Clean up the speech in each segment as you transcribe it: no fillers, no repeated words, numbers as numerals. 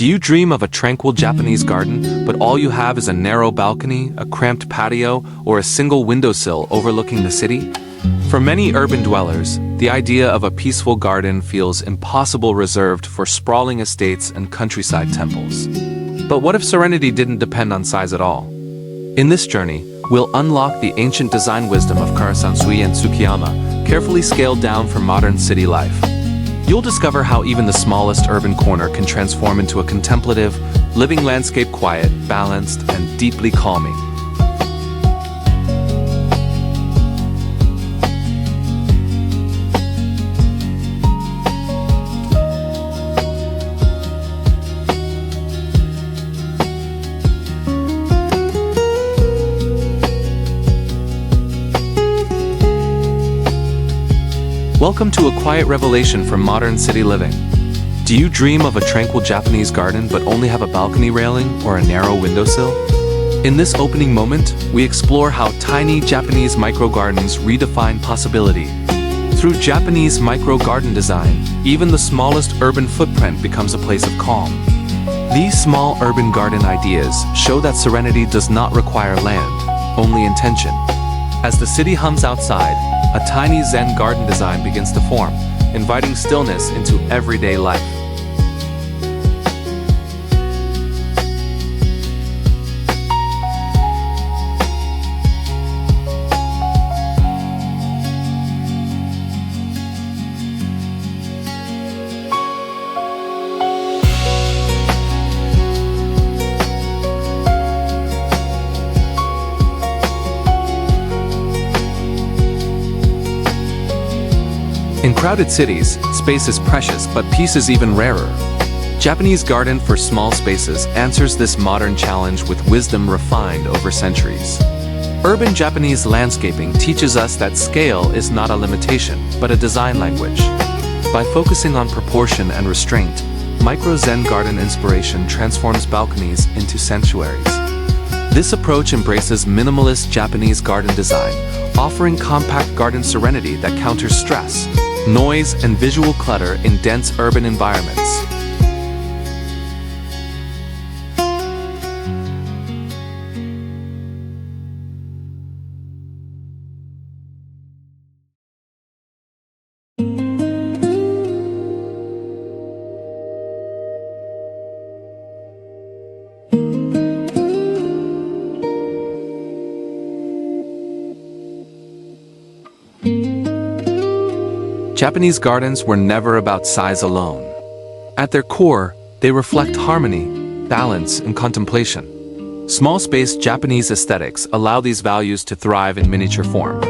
Do you dream of a tranquil Japanese garden, but all you have is a narrow balcony, a cramped patio, or a single windowsill overlooking the city? For many urban dwellers, the idea of a peaceful garden feels impossible, reserved for sprawling estates and countryside temples. But what if serenity didn't depend on size at all? In this journey, we'll unlock the ancient design wisdom of Karasansui and Tsukiyama, carefully scaled down for modern city life. You'll discover how even the smallest urban corner can transform into a contemplative, living landscape, quiet, balanced, and deeply calming. Welcome to a quiet revelation from modern city living. Do you dream of a tranquil Japanese garden but only have a balcony railing or a narrow windowsill? In this opening moment, we explore how tiny Japanese micro-gardens redefine possibility. Through Japanese micro-garden design, even the smallest urban footprint becomes a place of calm. These small urban garden ideas show that serenity does not require land, only intention. As the city hums outside, a tiny Zen garden design begins to form, inviting stillness into everyday life. In crowded cities, space is precious, but peace is even rarer. Japanese Garden for Small Spaces answers this modern challenge with wisdom refined over centuries. Urban Japanese landscaping teaches us that scale is not a limitation, but a design language. By focusing on proportion and restraint, micro-Zen garden inspiration transforms balconies into sanctuaries. This approach embraces minimalist Japanese garden design, offering compact garden serenity that counters stress, noise, and visual clutter in dense urban environments. Japanese gardens were never about size alone. At their core, they reflect harmony, balance, and contemplation. Small-space Japanese aesthetics allow these values to thrive in miniature form.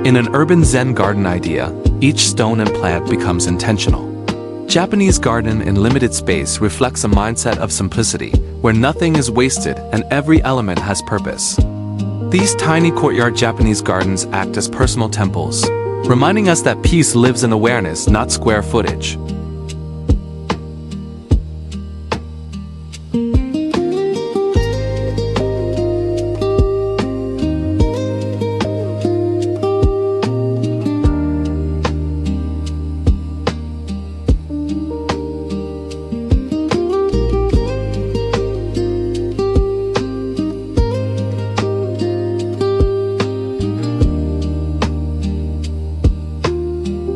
In an urban Zen garden idea, each stone and plant becomes intentional. Japanese garden in limited space reflects a mindset of simplicity, where nothing is wasted and every element has purpose. These tiny courtyard Japanese gardens act as personal temples, reminding us that peace lives in awareness, not square footage.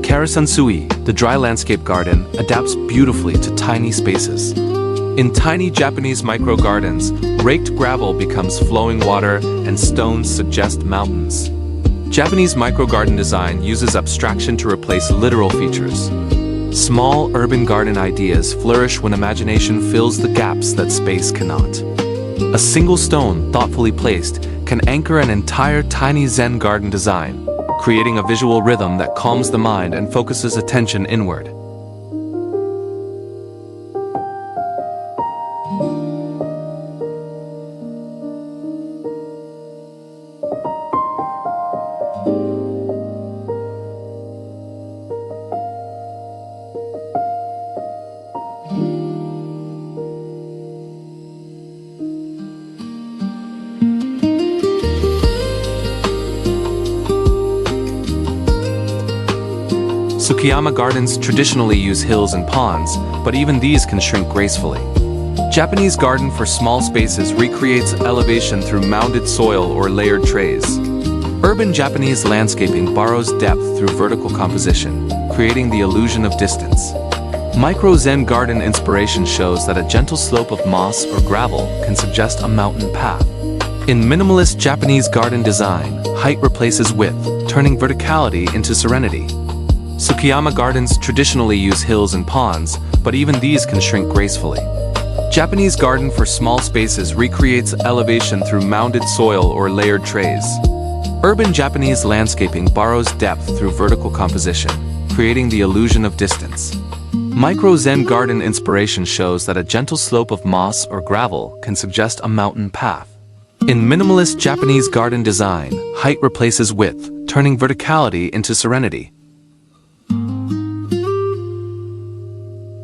Karasansui, the dry landscape garden, adapts beautifully to tiny spaces. In tiny Japanese micro-gardens, raked gravel becomes flowing water and stones suggest mountains. Japanese micro-garden design uses abstraction to replace literal features. Small urban garden ideas flourish when imagination fills the gaps that space cannot. A single stone, thoughtfully placed, can anchor an entire tiny Zen garden design, creating a visual rhythm that calms the mind and focuses attention inward. Tsukiyama gardens traditionally use hills and ponds, but even these can shrink gracefully. Japanese garden for small spaces recreates elevation through mounded soil or layered trays. Urban Japanese landscaping borrows depth through vertical composition, creating the illusion of distance. Micro-Zen garden inspiration shows that a gentle slope of moss or gravel can suggest a mountain path. In minimalist Japanese garden design, height replaces width, turning verticality into serenity. Tsukiyama gardens traditionally use hills and ponds, but even these can shrink gracefully. Japanese garden for small spaces recreates elevation through mounded soil or layered trays. Urban Japanese landscaping borrows depth through vertical composition, creating the illusion of distance. Micro-Zen garden inspiration shows that a gentle slope of moss or gravel can suggest a mountain path. In minimalist Japanese garden design, height replaces width, turning verticality into serenity.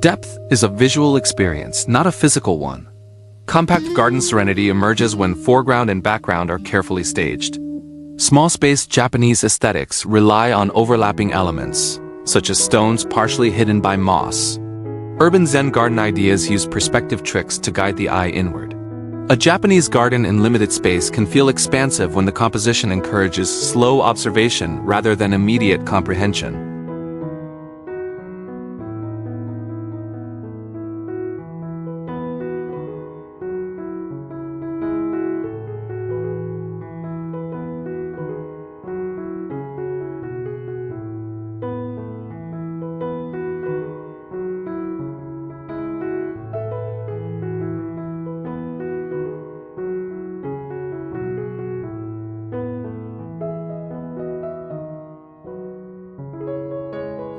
Depth is a visual experience, not a physical one. Compact garden serenity emerges when foreground and background are carefully staged. Small-space Japanese aesthetics rely on overlapping elements, such as stones partially hidden by moss. Urban Zen garden ideas use perspective tricks to guide the eye inward. A Japanese garden in limited space can feel expansive when the composition encourages slow observation rather than immediate comprehension.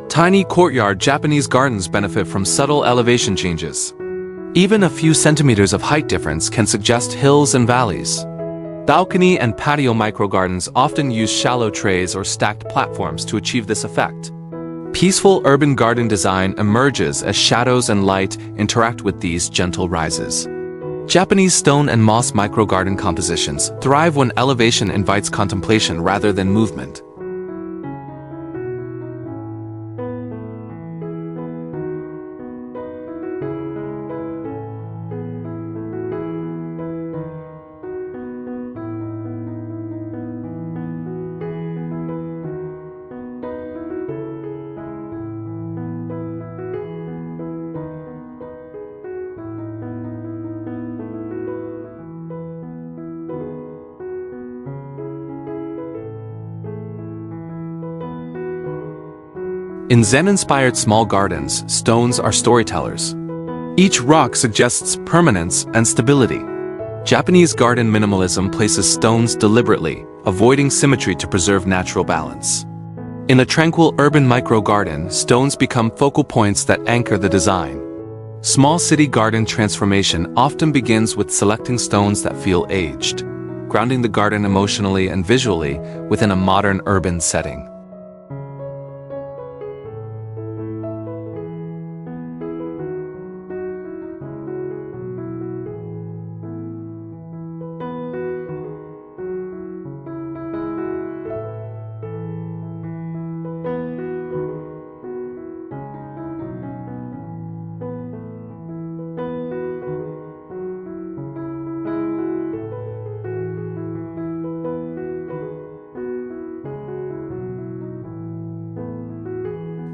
Tiny courtyard Japanese gardens benefit from subtle elevation changes. Even a few centimeters of height difference can suggest hills and valleys. Balcony and patio microgardens often use shallow trays or stacked platforms to achieve this effect. Peaceful urban garden design emerges as shadows and light interact with these gentle rises. Japanese stone and moss microgarden compositions thrive when elevation invites contemplation rather than movement. In Zen-inspired small gardens, stones are storytellers. Each rock suggests permanence and stability. Japanese garden minimalism places stones deliberately, avoiding symmetry to preserve natural balance. In a tranquil urban micro-garden, stones become focal points that anchor the design. Small city garden transformation often begins with selecting stones that feel aged, grounding the garden emotionally and visually within a modern urban setting.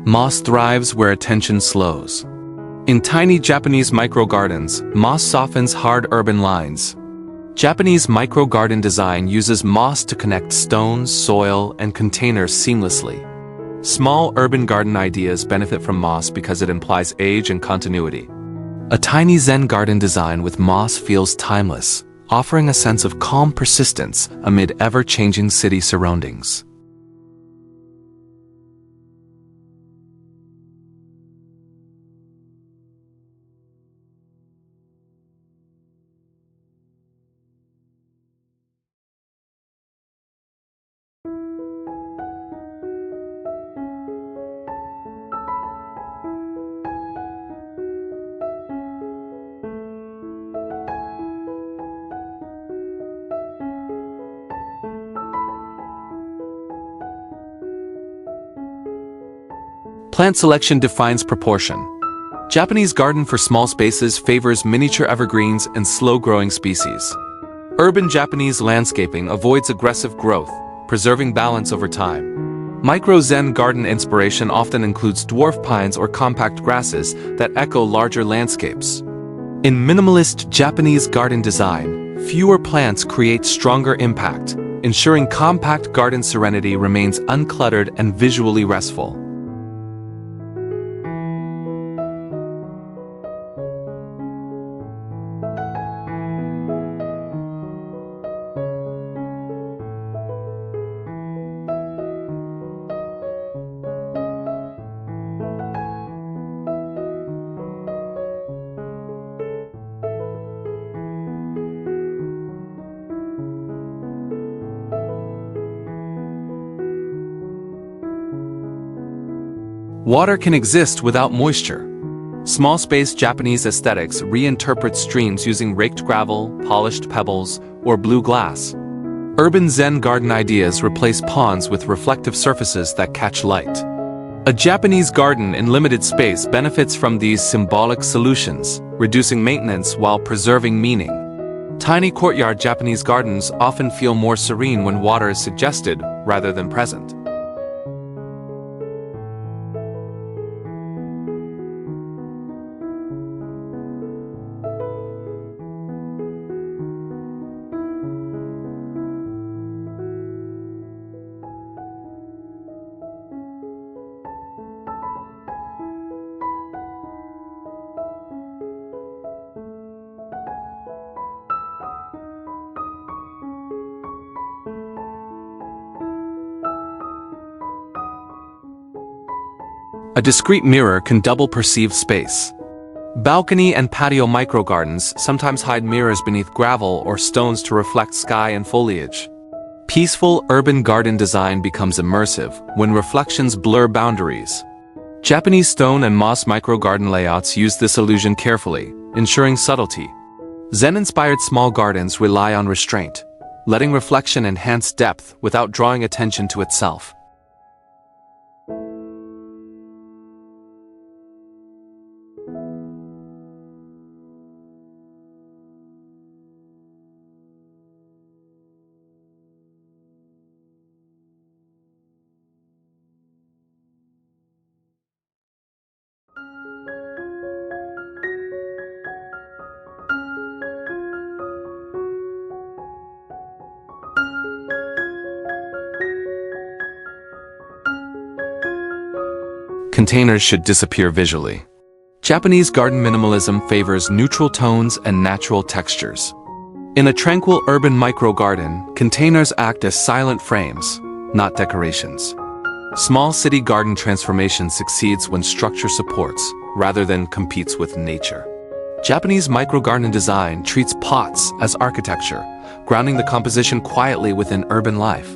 Moss thrives where attention slows. In tiny Japanese micro-gardens, moss softens hard urban lines. Japanese micro-garden design uses moss to connect stones, soil, and containers seamlessly. Small urban garden ideas benefit from moss because it implies age and continuity. A tiny Zen garden design with moss feels timeless, offering a sense of calm persistence amid ever-changing city surroundings. Plant selection defines proportion. Japanese garden for small spaces favors miniature evergreens and slow-growing species. Urban Japanese landscaping avoids aggressive growth, preserving balance over time. Micro-Zen garden inspiration often includes dwarf pines or compact grasses that echo larger landscapes. In minimalist Japanese garden design, fewer plants create stronger impact, ensuring compact garden serenity remains uncluttered and visually restful. Water can exist without moisture. Small-space Japanese aesthetics reinterpret streams using raked gravel, polished pebbles, or blue glass. Urban Zen garden ideas replace ponds with reflective surfaces that catch light. A Japanese garden in limited space benefits from these symbolic solutions, reducing maintenance while preserving meaning. Tiny courtyard Japanese gardens often feel more serene when water is suggested rather than present. A discrete mirror can double perceived space. Balcony and patio microgardens sometimes hide mirrors beneath gravel or stones to reflect sky and foliage. Peaceful urban garden design becomes immersive when reflections blur boundaries. Japanese stone and moss microgarden layouts use this illusion carefully, ensuring subtlety. Zen-inspired small gardens rely on restraint, letting reflection enhance depth without drawing attention to itself. Containers should disappear visually. Japanese garden minimalism favors neutral tones and natural textures. In a tranquil urban microgarden, containers act as silent frames, not decorations. Small city garden transformation succeeds when structure supports, rather than competes with nature. Japanese microgarden design treats pots as architecture, grounding the composition quietly within urban life.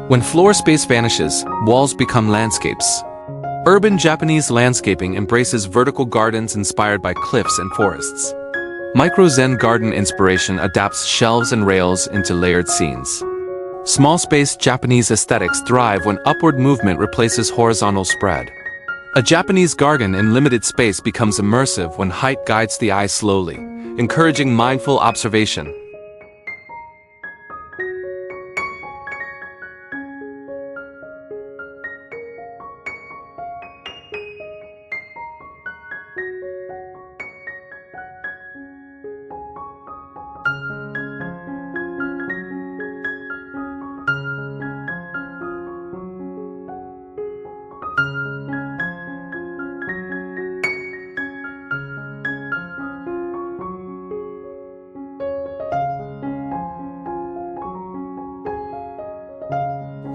When floor space vanishes, walls become landscapes. Urban Japanese landscaping embraces vertical gardens inspired by cliffs and forests. Micro-Zen garden inspiration adapts shelves and rails into layered scenes. Small space Japanese aesthetics thrive when upward movement replaces horizontal spread. A Japanese garden in limited space becomes immersive when height guides the eye slowly, encouraging mindful observation.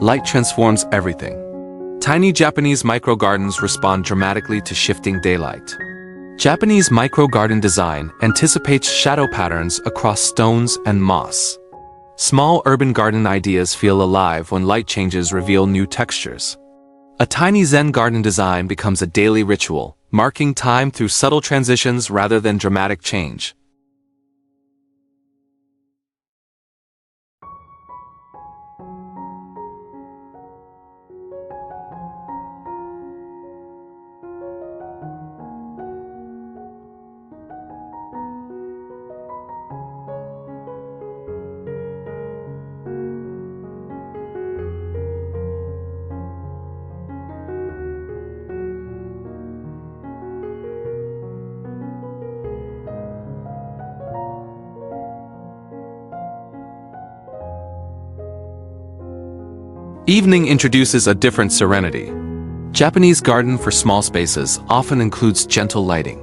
Light transforms everything. Tiny Japanese micro-gardens respond dramatically to shifting daylight. Japanese micro-garden design anticipates shadow patterns across stones and moss. Small urban garden ideas feel alive when light changes reveal new textures. A tiny Zen garden design becomes a daily ritual, marking time through subtle transitions rather than dramatic change. Evening introduces a different serenity. Japanese garden for small spaces often includes gentle lighting.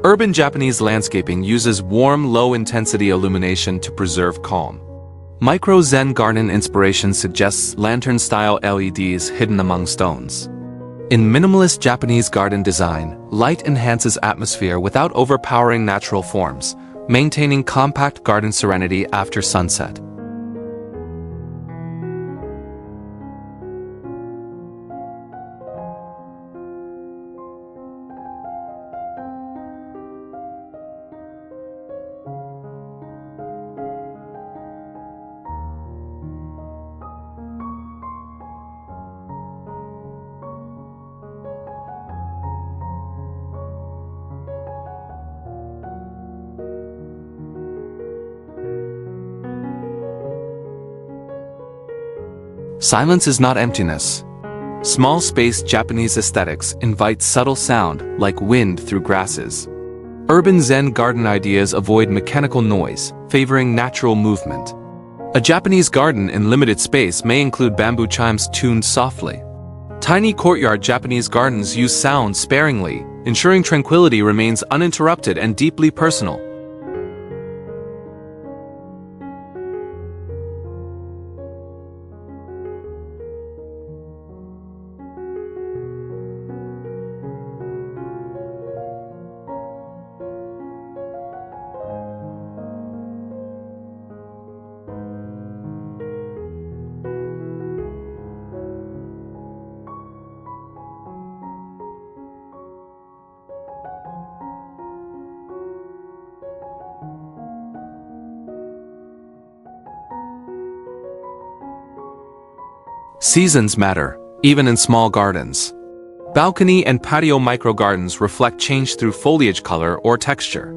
Urban Japanese landscaping uses warm, low-intensity illumination to preserve calm. Micro-Zen garden inspiration suggests lantern-style LEDs hidden among stones. In minimalist Japanese garden design, light enhances atmosphere without overpowering natural forms, maintaining compact garden serenity after sunset. Silence is not emptiness. Small-space Japanese aesthetics invite subtle sound, like wind through grasses. Urban Zen garden ideas avoid mechanical noise, favoring natural movement. A Japanese garden in limited space may include bamboo chimes tuned softly. Tiny courtyard Japanese gardens use sound sparingly, ensuring tranquility remains uninterrupted and deeply personal. Seasons matter, even in small gardens. Balcony and patio micro-gardens reflect change through foliage color or texture.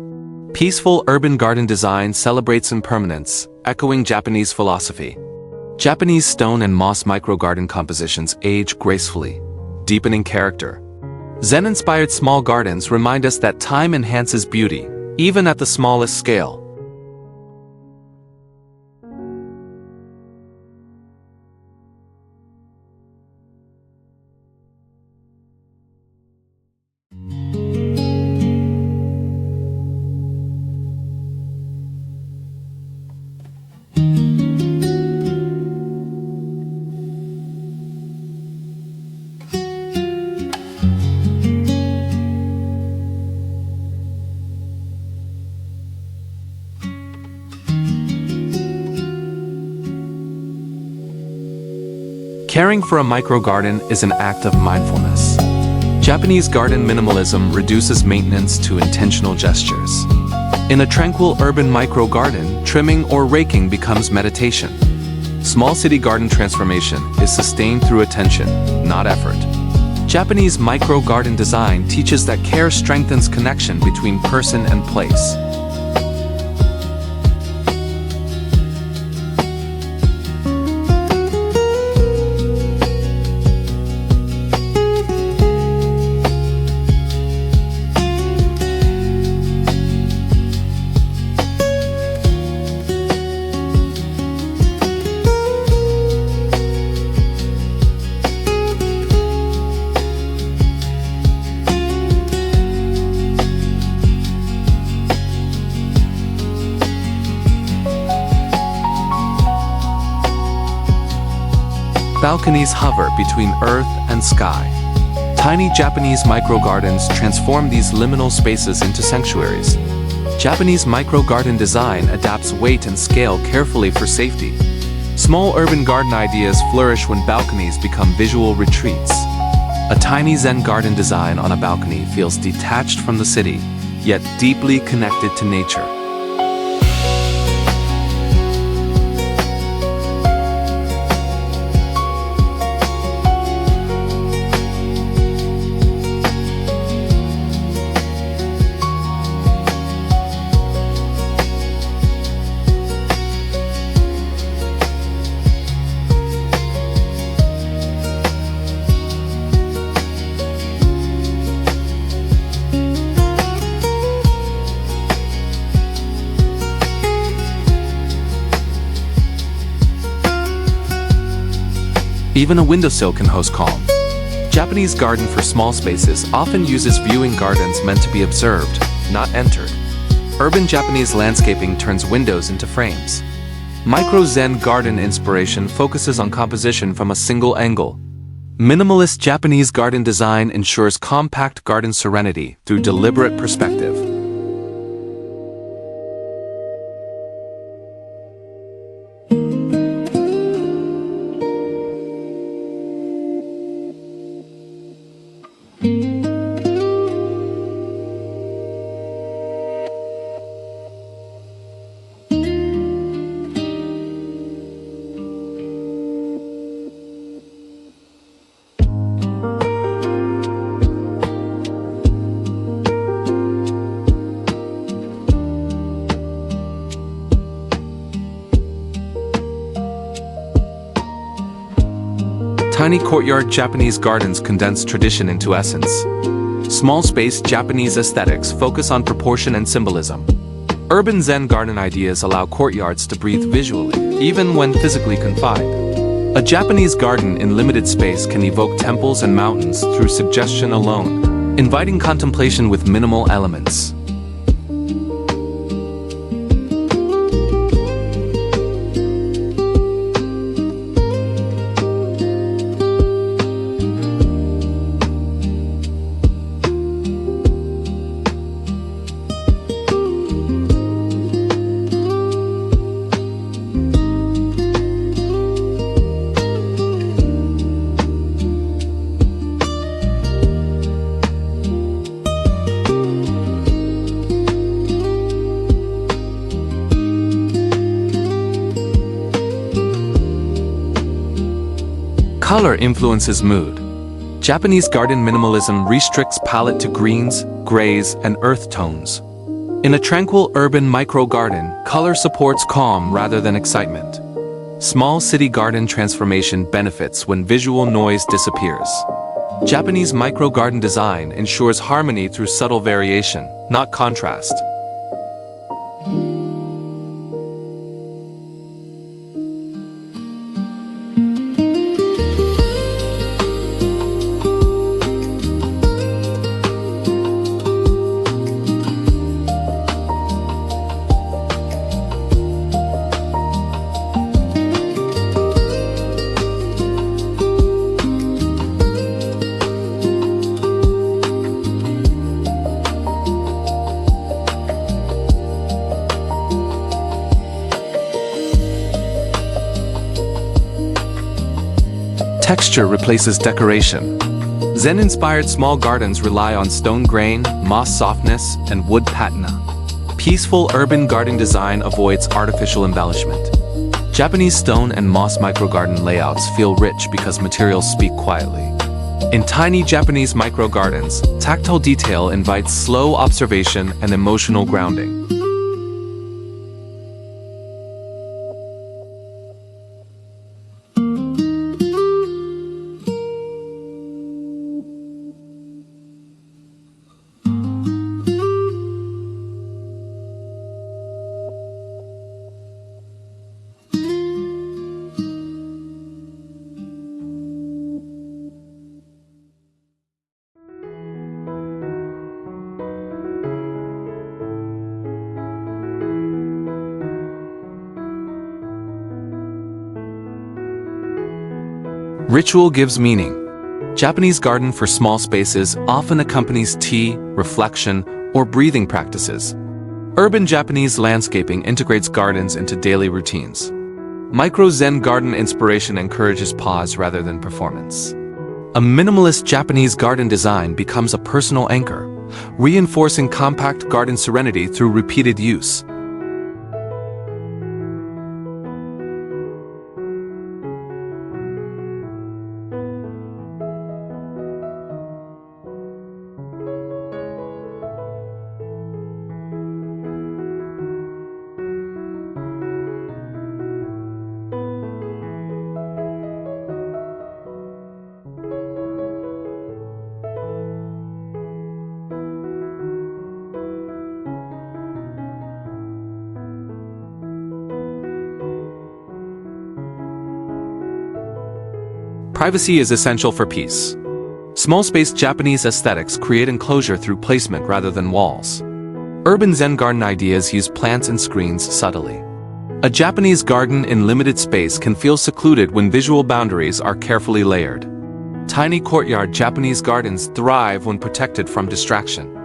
Peaceful urban garden design celebrates impermanence, echoing Japanese philosophy. Japanese stone and moss micro-garden compositions age gracefully, deepening character. Zen-inspired small gardens remind us that time enhances beauty, even at the smallest scale. Caring for a micro-garden is an act of mindfulness. Japanese garden minimalism reduces maintenance to intentional gestures. In a tranquil urban micro-garden, trimming or raking becomes meditation. Small city garden transformation is sustained through attention, not effort. Japanese micro-garden design teaches that care strengthens connection between person and place. balconies hover between earth and sky. Tiny Japanese micro-gardens transform these liminal spaces into sanctuaries. Japanese micro-garden design adapts weight and scale carefully for safety. Small urban garden ideas flourish when balconies become visual retreats. A tiny Zen garden design on a balcony feels detached from the city, yet deeply connected to nature. Even a windowsill can host calm. Japanese garden for small spaces often uses viewing gardens meant to be observed, not entered. Urban Japanese landscaping turns windows into frames. Micro-Zen garden inspiration focuses on composition from a single angle. Minimalist Japanese garden design ensures compact garden serenity through deliberate perspective. Tiny courtyard Japanese gardens condense tradition into essence. Small space Japanese aesthetics focus on proportion and symbolism. Urban Zen garden ideas allow courtyards to breathe visually, even when physically confined. A Japanese garden in limited space can evoke temples and mountains through suggestion alone, inviting contemplation with minimal elements. Color influences mood. Japanese garden minimalism restricts palette to greens, grays, and earth tones. In a tranquil urban micro-garden, color supports calm rather than excitement. Small city garden transformation benefits when visual noise disappears. Japanese micro-garden design ensures harmony through subtle variation, not contrast. Texture replaces decoration. Zen-inspired small gardens rely on stone grain, moss softness, and wood patina. Peaceful urban garden design avoids artificial embellishment. Japanese stone and moss microgarden layouts feel rich because materials speak quietly. In tiny Japanese microgardens, tactile detail invites slow observation and emotional grounding. Ritual gives meaning. Japanese garden for small spaces often accompanies tea, reflection, or breathing practices. Urban Japanese landscaping integrates gardens into daily routines. Micro-Zen garden inspiration encourages pause rather than performance. A minimalist Japanese garden design becomes a personal anchor, reinforcing compact garden serenity through repeated use. Privacy is essential for peace. Small-space Japanese aesthetics create enclosure through placement rather than walls. Urban Zen garden ideas use plants and screens subtly. A Japanese garden in limited space can feel secluded when visual boundaries are carefully layered. Tiny courtyard Japanese gardens thrive when protected from distraction.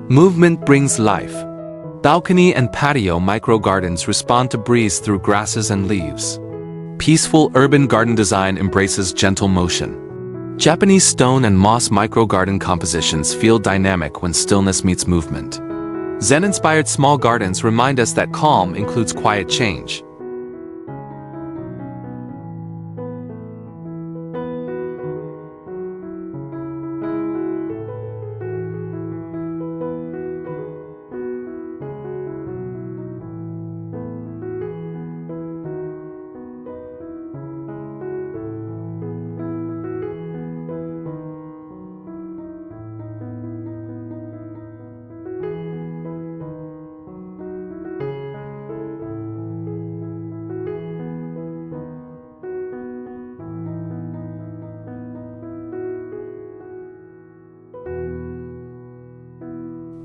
Movement brings life. Balcony and patio micro-gardens respond to breeze through grasses and leaves. Peaceful urban garden design embraces gentle motion. Japanese stone and moss micro-garden compositions feel dynamic when stillness meets movement. Zen-inspired small gardens remind us that calm includes quiet change.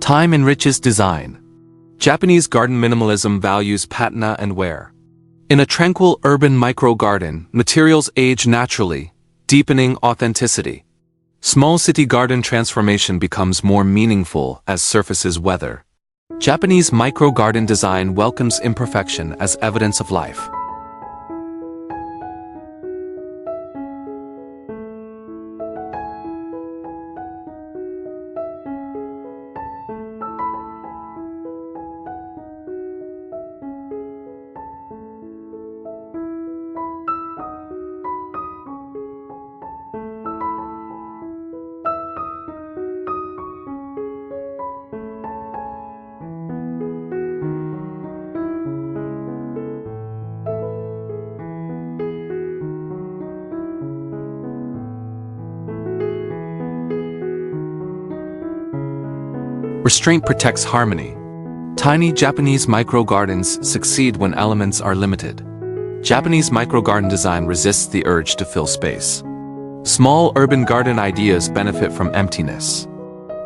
Time enriches design. Japanese garden minimalism values patina and wear. In a tranquil urban micro-garden, materials age naturally, deepening authenticity. Small city garden transformation becomes more meaningful as surfaces weather. Japanese micro-garden design welcomes imperfection as evidence of life. Restraint protects harmony. Tiny Japanese micro-gardens succeed when elements are limited. Japanese micro-garden design resists the urge to fill space. Small urban garden ideas benefit from emptiness.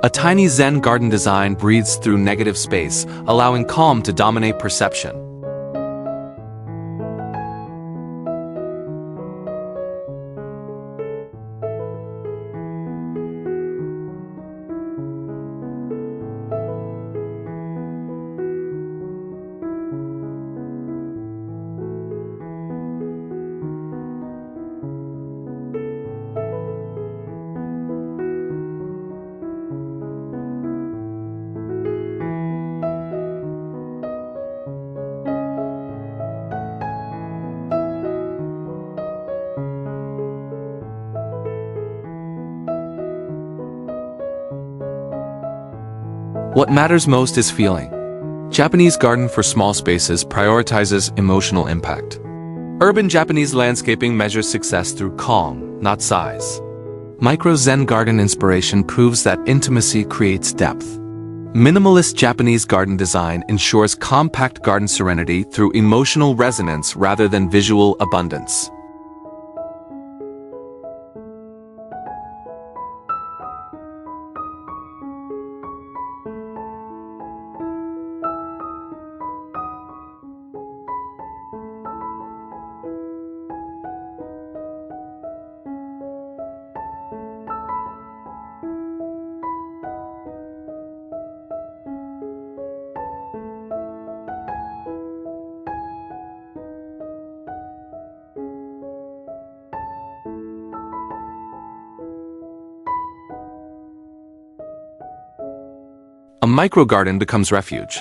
A tiny Zen garden design breathes through negative space, allowing calm to dominate perception. What matters most is feeling. Japanese garden for small spaces prioritizes emotional impact. Urban Japanese landscaping measures success through calm, not size. Micro Zen garden inspiration proves that intimacy creates depth. Minimalist Japanese garden design ensures compact garden serenity through emotional resonance rather than visual abundance. A microgarden becomes refuge.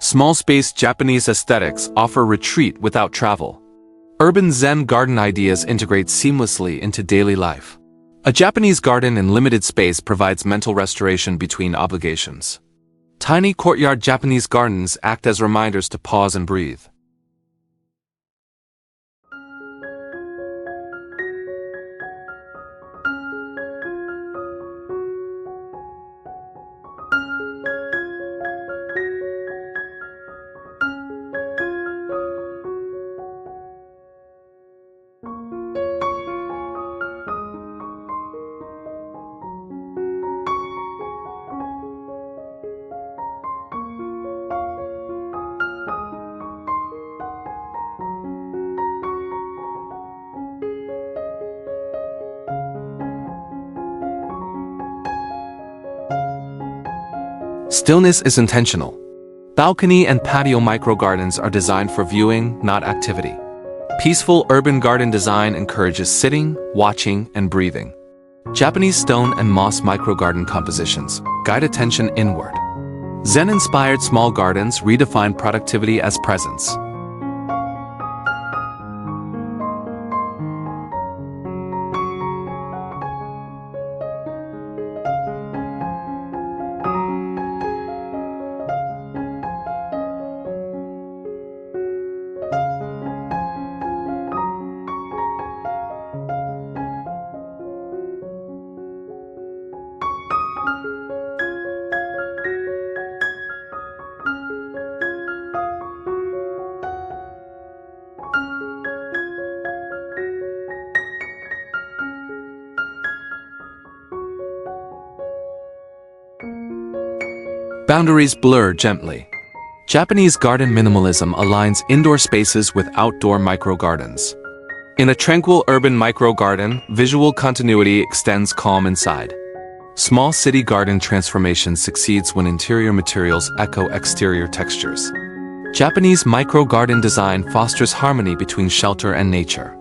Small-space Japanese aesthetics offer retreat without travel. Urban Zen garden ideas integrate seamlessly into daily life. A Japanese garden in limited space provides mental restoration between obligations. Tiny courtyard Japanese gardens act as reminders to pause and breathe. Stillness is intentional. Balcony and patio microgardens are designed for viewing, not activity. Peaceful urban garden design encourages sitting, watching, and breathing. Japanese stone and moss microgarden compositions guide attention inward. Zen-inspired small gardens redefine productivity as presence. Boundaries blur gently. Japanese garden minimalism aligns indoor spaces with outdoor microgardens. In a tranquil urban microgarden, visual continuity extends calm inside. Small city garden transformation succeeds when interior materials echo exterior textures. Japanese microgarden design fosters harmony between shelter and nature.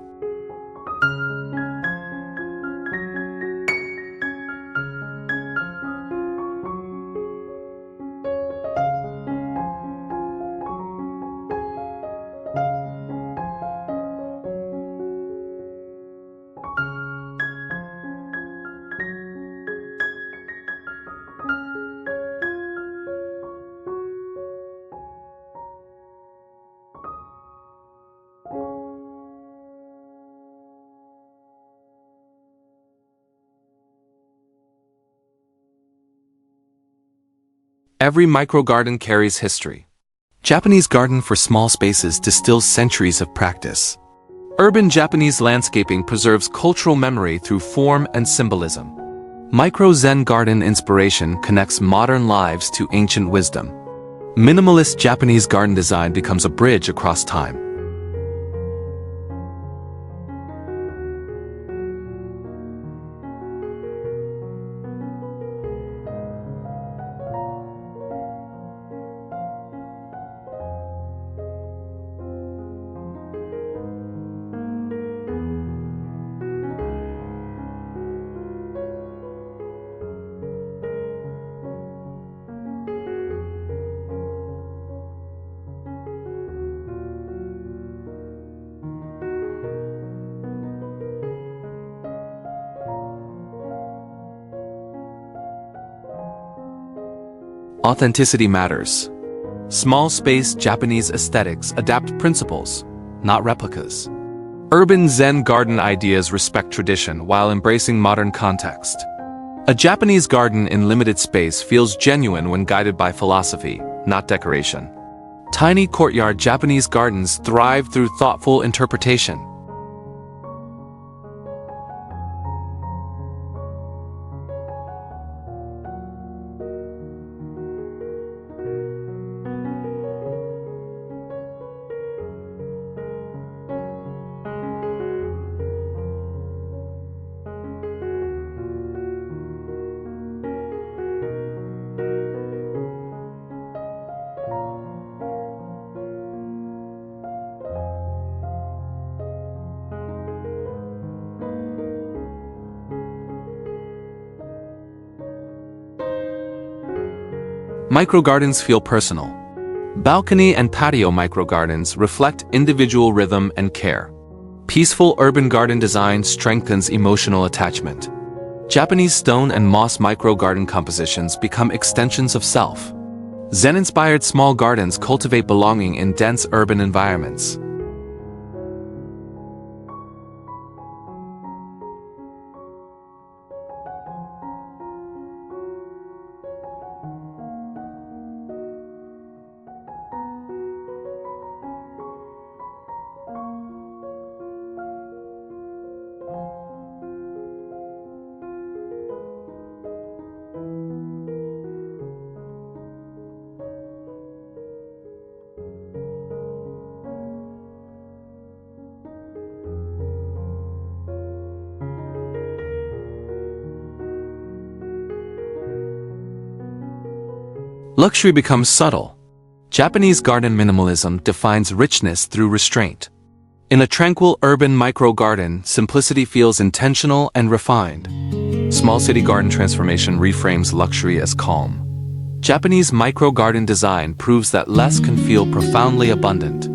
Every microgarden carries history. Japanese garden for small spaces distills centuries of practice. Urban Japanese landscaping preserves cultural memory through form and symbolism. Micro-Zen garden inspiration connects modern lives to ancient wisdom. Minimalist Japanese garden design becomes a bridge across time. Authenticity matters. Small space Japanese aesthetics adapt principles, not replicas. Urban Zen garden ideas respect tradition while embracing modern context. A Japanese garden in limited space feels genuine when guided by philosophy, not decoration. Tiny courtyard Japanese gardens thrive through thoughtful interpretation. Microgardens feel personal. Balcony and patio microgardens reflect individual rhythm and care. Peaceful urban garden design strengthens emotional attachment. Japanese stone and moss microgarden compositions become extensions of self. Zen-inspired small gardens cultivate belonging in dense urban environments. Luxury becomes subtle. Japanese garden minimalism defines richness through restraint. In a tranquil urban micro-garden, simplicity feels intentional and refined. Small city garden transformation reframes luxury as calm. Japanese micro-garden design proves that less can feel profoundly abundant.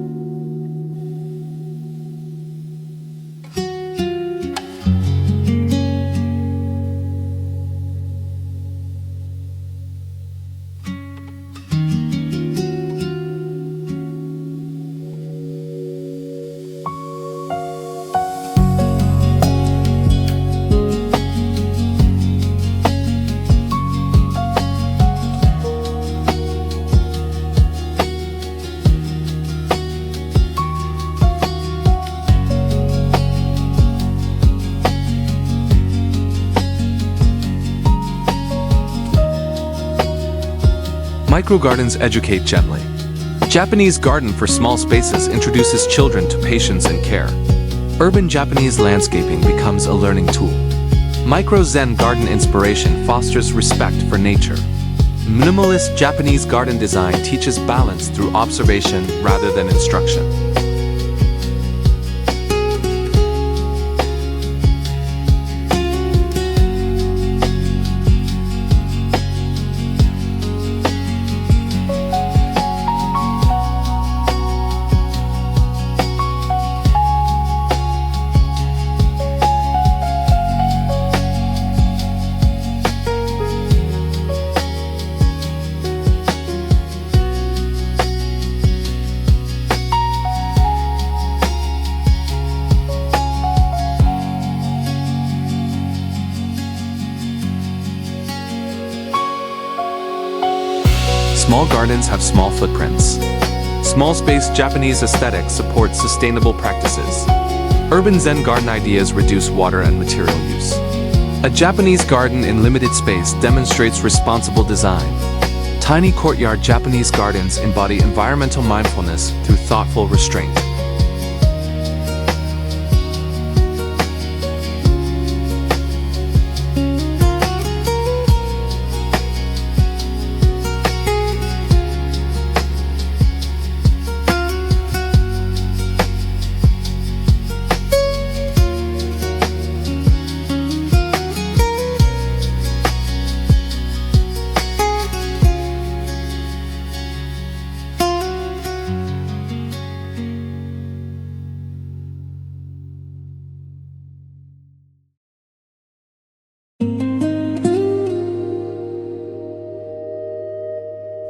Microgardens educate gently. Japanese garden for small spaces introduces children to patience and care. Urban Japanese landscaping becomes a learning tool. Micro-Zen garden inspiration fosters respect for nature. Minimalist Japanese garden design teaches balance through observation rather than instruction. Small gardens have small footprints. Small space Japanese aesthetics supports sustainable practices. Urban Zen garden ideas reduce water and material use. A Japanese garden in limited space demonstrates responsible design. Tiny courtyard Japanese gardens embody environmental mindfulness through thoughtful restraint.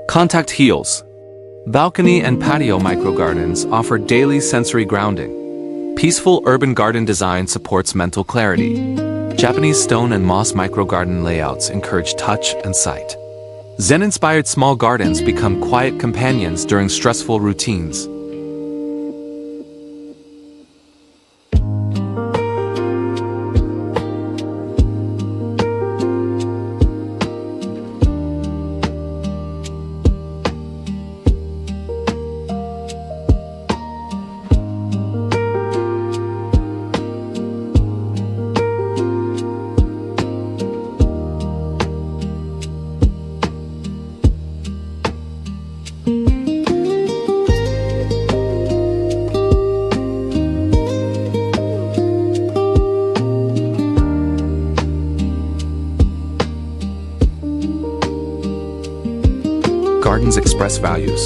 Contact heels. Balcony and patio microgardens offer daily sensory grounding. Peaceful urban garden design supports mental clarity. Japanese stone and moss microgarden layouts encourage touch and sight. Zen-inspired small gardens become quiet companions during stressful routines. Gardens express values.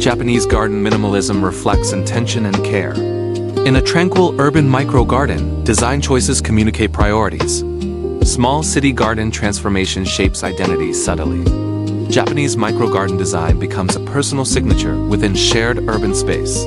Japanese garden minimalism reflects intention and care. In a tranquil urban micro-garden, design choices communicate priorities. Small city garden transformation shapes identity subtly. Japanese micro-garden design becomes a personal signature within shared urban space.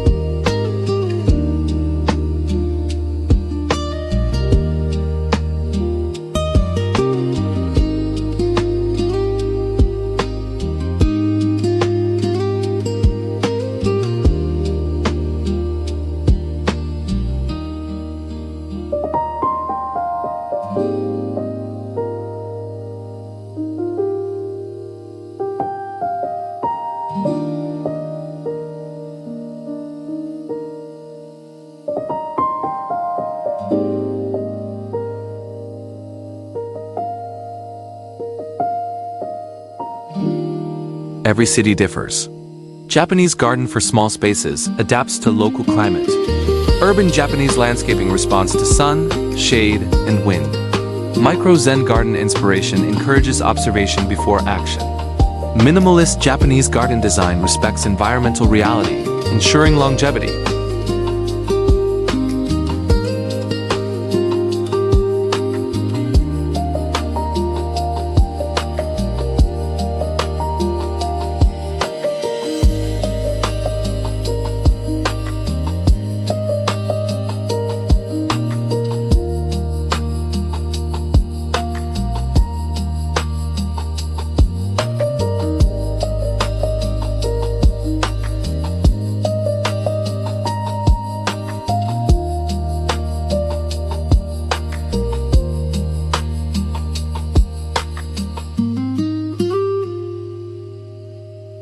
Every city differs. Japanese garden for small spaces adapts to local climate. Urban Japanese landscaping responds to sun, shade, and wind. Micro-Zen garden inspiration encourages observation before action. Minimalist Japanese garden design respects environmental reality, ensuring longevity.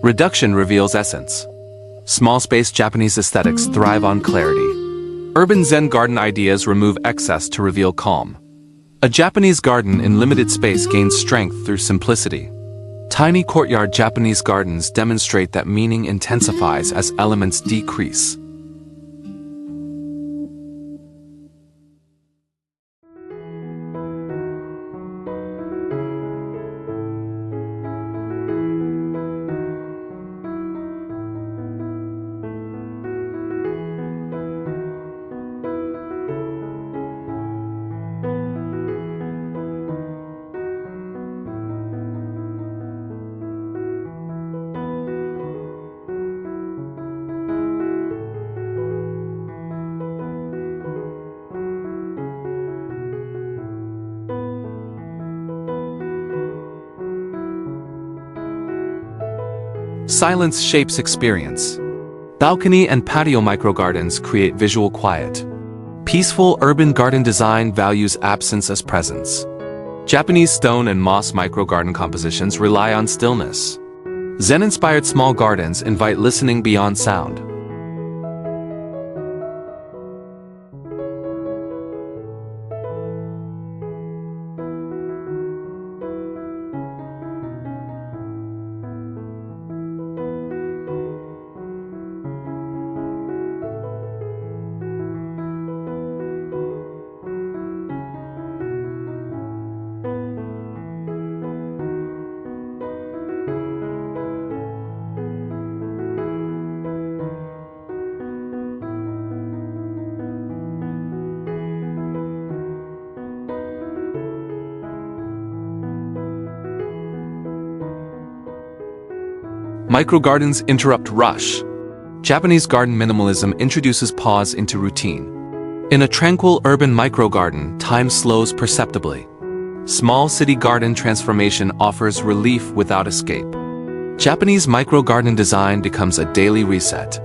Reduction reveals essence. Small space Japanese aesthetics thrive on clarity. Urban Zen garden ideas remove excess to reveal calm. A Japanese garden in limited space gains strength through simplicity. Tiny courtyard Japanese gardens demonstrate that meaning intensifies as elements decrease. Silence shapes experience. Balcony and patio microgardens create visual quiet. Peaceful urban garden design values absence as presence. Japanese stone and moss microgarden compositions rely on stillness. Zen-inspired small gardens invite listening beyond sound. Microgardens interrupt rush. Japanese garden minimalism introduces pause into routine. In a tranquil urban microgarden, time slows perceptibly. Small city garden transformation offers relief without escape. Japanese microgarden design becomes a daily reset.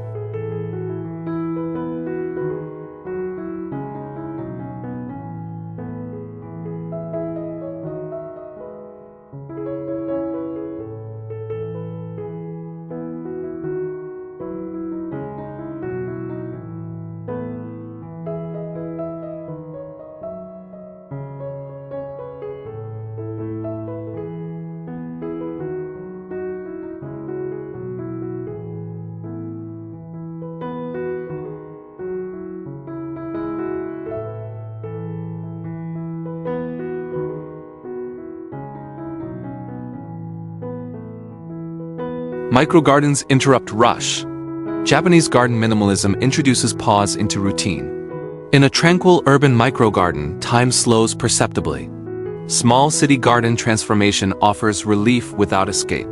Microgardens interrupt rush. Japanese garden minimalism introduces pause into routine. In a tranquil urban microgarden, time slows perceptibly. Small city garden transformation offers relief without escape.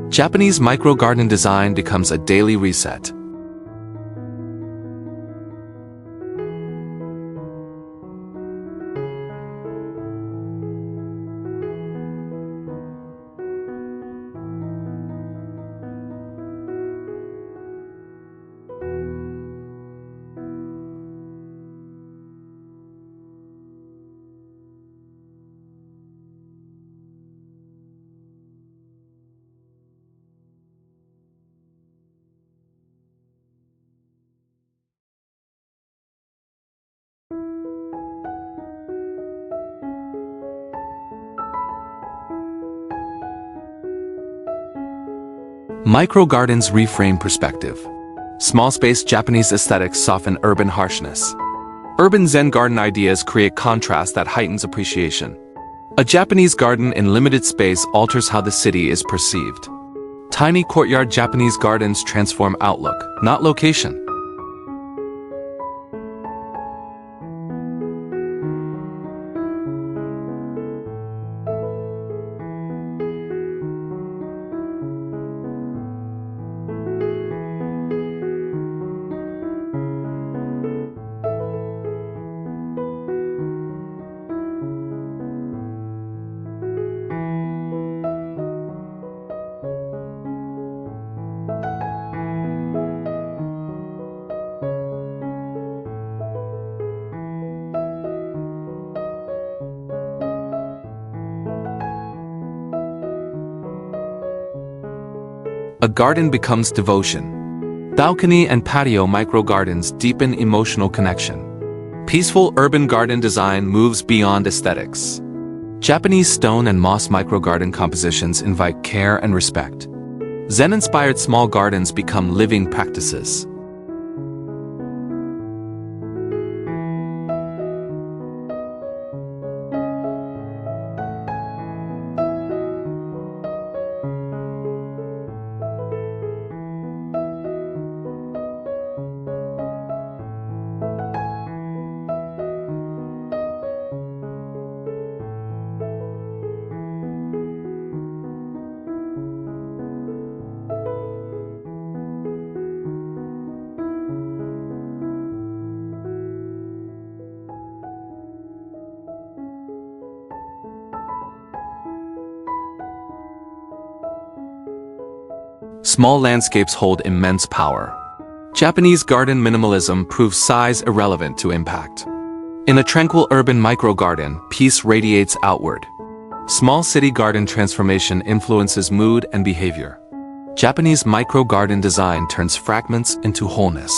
Japanese microgarden design becomes a daily reset. Microgardens reframe perspective. Small space Japanese aesthetics soften urban harshness. Urban Zen garden ideas create contrast that heightens appreciation. A Japanese garden in limited space alters how the city is perceived. Tiny courtyard Japanese gardens transform outlook, not location. A garden becomes devotion. Balcony and patio microgardens deepen emotional connection. Peaceful urban garden design moves beyond aesthetics. Japanese stone and moss microgarden compositions invite care and respect. Zen-inspired small gardens become living practices. Small landscapes hold immense power. Japanese garden minimalism proves size irrelevant to impact. In a tranquil urban microgarden, peace radiates outward. Small city garden transformation influences mood and behavior. Japanese microgarden design turns fragments into wholeness.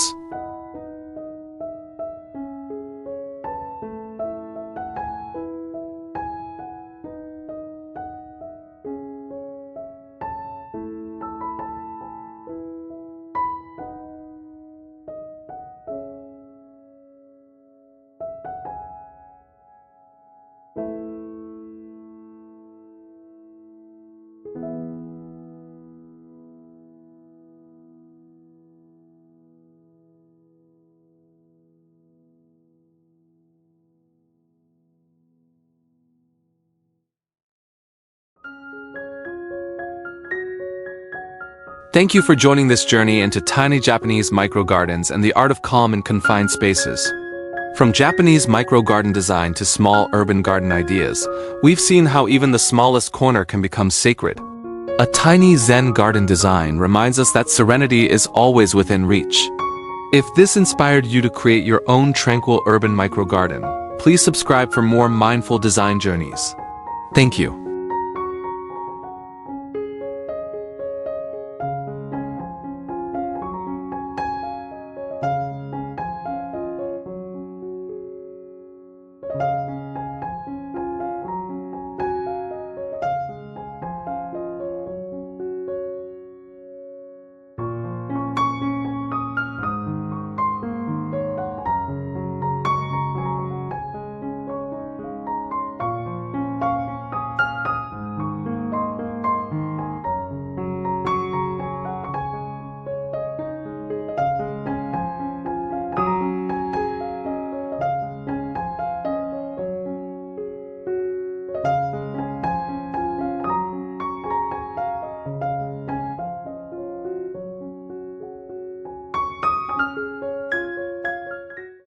Thank you for joining this journey into tiny Japanese micro-gardens and the art of calm in confined spaces. From Japanese micro-garden design to small urban garden ideas, we've seen how even the smallest corner can become sacred. A tiny Zen garden design reminds us that serenity is always within reach. If this inspired you to create your own tranquil urban micro-garden, please subscribe for more mindful design journeys. Thank you.